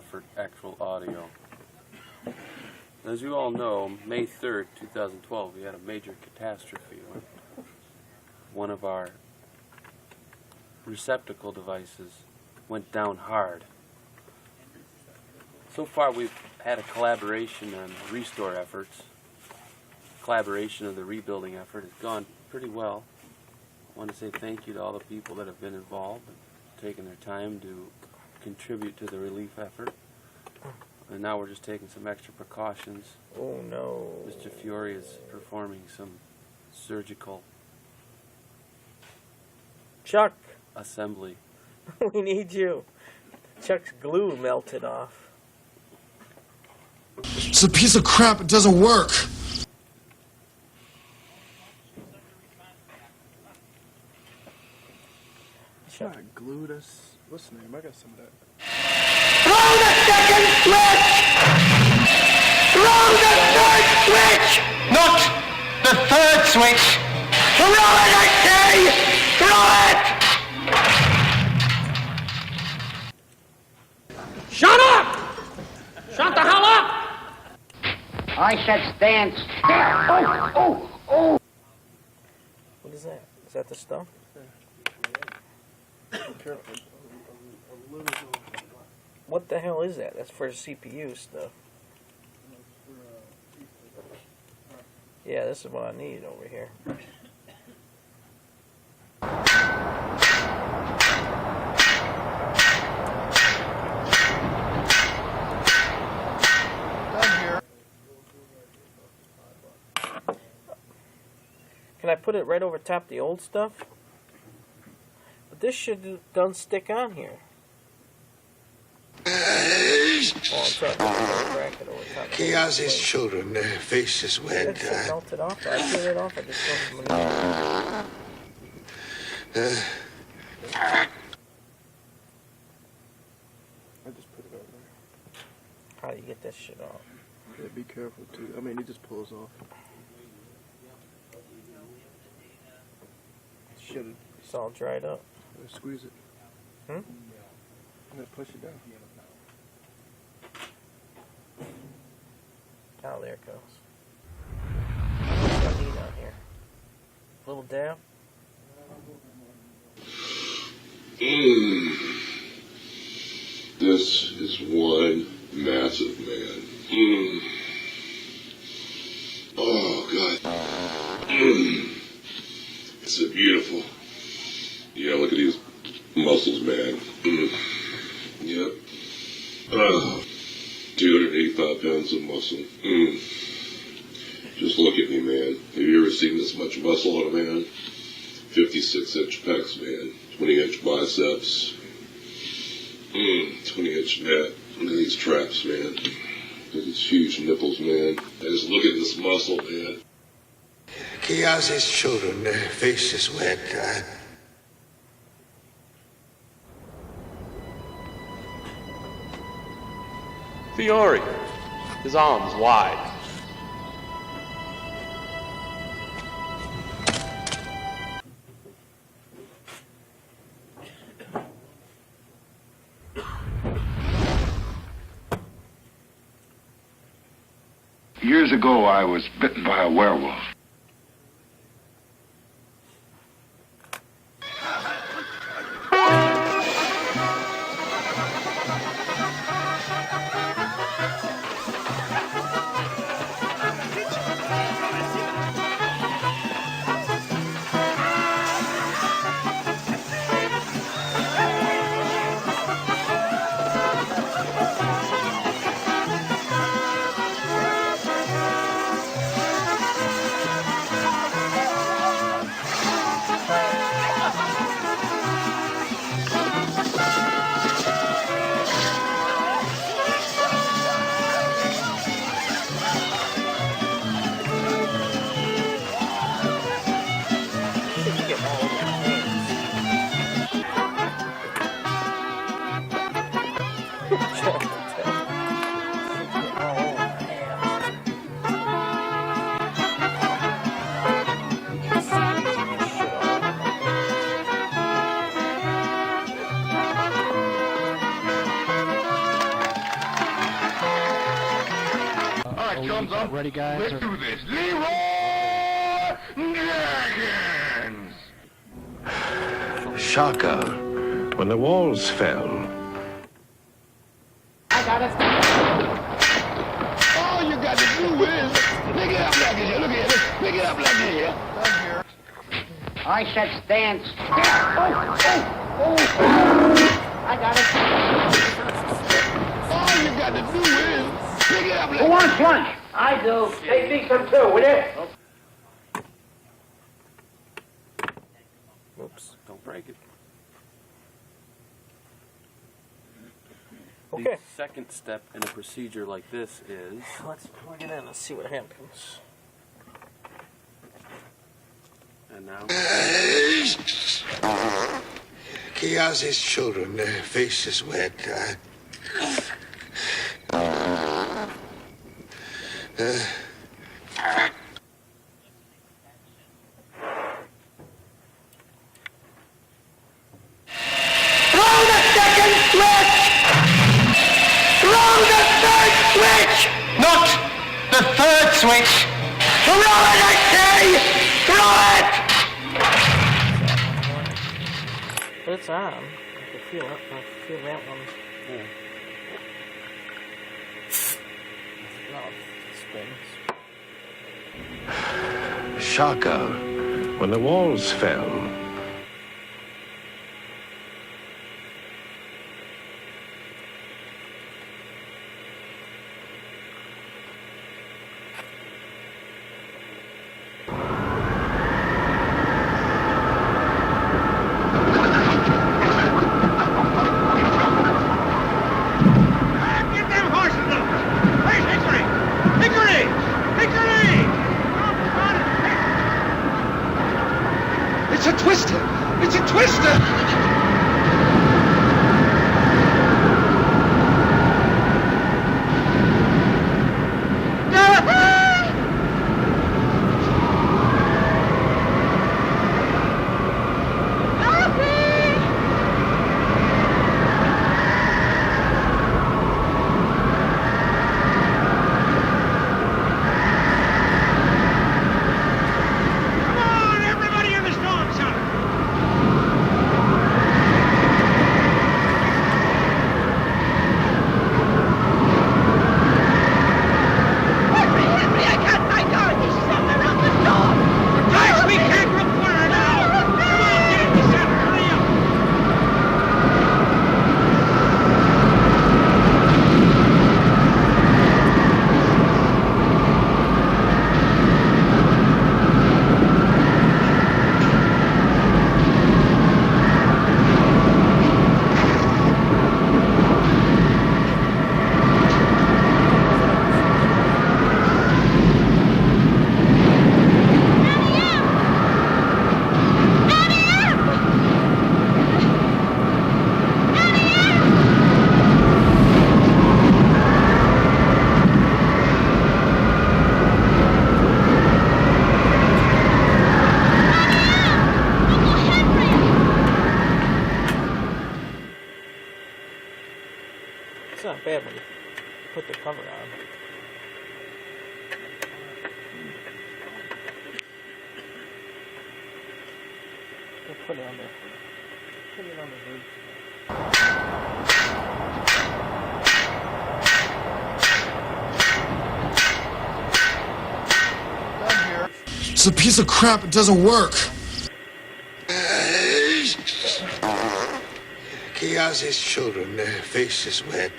effort actual audio. As you all know, May 3rd, 2012, we had a major catastrophe when one of our receptacle devices went down hard. So far we've had a collaboration on restore efforts. Collaboration of the rebuilding effort has gone pretty well. I want to say thank you to all the people that have been involved and taken their time to contribute to the relief effort. And now we're just taking some extra precautions. Oh no. Mr. Fiore is performing some surgical Chuck, assembly. we need you. Chuck's glue melted off. It's a piece of crap, it doesn't work. Chuck. Not glued us. What's the name? I got some of that. Throw the second switch! Throw the third switch! Not the third switch! Throw it, I say! Throw it! Shut up! Shut the hell up! I said stand still. Oh! What is that? Is that the stuff? Careful. A little bit. What the hell is that? That's for CPU stuff. Yeah, this is what I need over here. Can I put it right over top the old stuff? But this should don't stick on here. Oh, I'm trying to put a bracket over top. Chaos's children, their faces wet. It's melted off. I peel it off. I just throw some I just put it over there. How do you get that shit off? Yeah, be careful too. I mean, it just pulls off. Should It's all dried up. squeeze it. Hmm? And then push it down. Oh, there it goes. What's I need on here? A little dab? This is one massive man. Oh, God. It's so beautiful. Yeah, look at these muscles, man. Yep. 285 pounds of muscle. Just look at me, man. Have you ever seen this much muscle on a man? 56-inch pecs, man. 20-inch biceps. 20-inch neck. Look at these traps, man. Look at these huge nipples, man. And just look at this muscle, man. Chaos's children, their faces wet. Fiore, his arms wide. Years ago, I was bitten by a werewolf. comes up. Ready, guys? Let's do this. Leroy Jenkins. Shaka, when the walls fell, I got it. All you got to do is pick it up like this. Look at it. Pick it up like this. I said stand still. I got it. All you got to do is pick it up like Who wants lunch? I do. Take me some too, will you? Oops, don't break it. Okay. The second step in a procedure like this is Let's plug it in and see what happens. and now Kiazi's children, their faces wet. Throw the second switch! Throw the third switch! Not the third switch! Throw it, I say! Throw it! But it's on. I can feel it. I can feel that one. yeah. No, it spins. Shaka, when the walls fell, Get them horses up! Where's Hickory? Hickory! Hickory! It's a twister! It's a twister! Come on, everybody in the storm cellar! Henry, I can't find her! She's somewhere around the door! Guys, we can't look for her now! Come on, get in the center, hurry up! It's not bad when you put the cover on. We'll put it on there. Put it on the roof. it's a piece of crap, it doesn't work. Kiazi's children, their faces wet.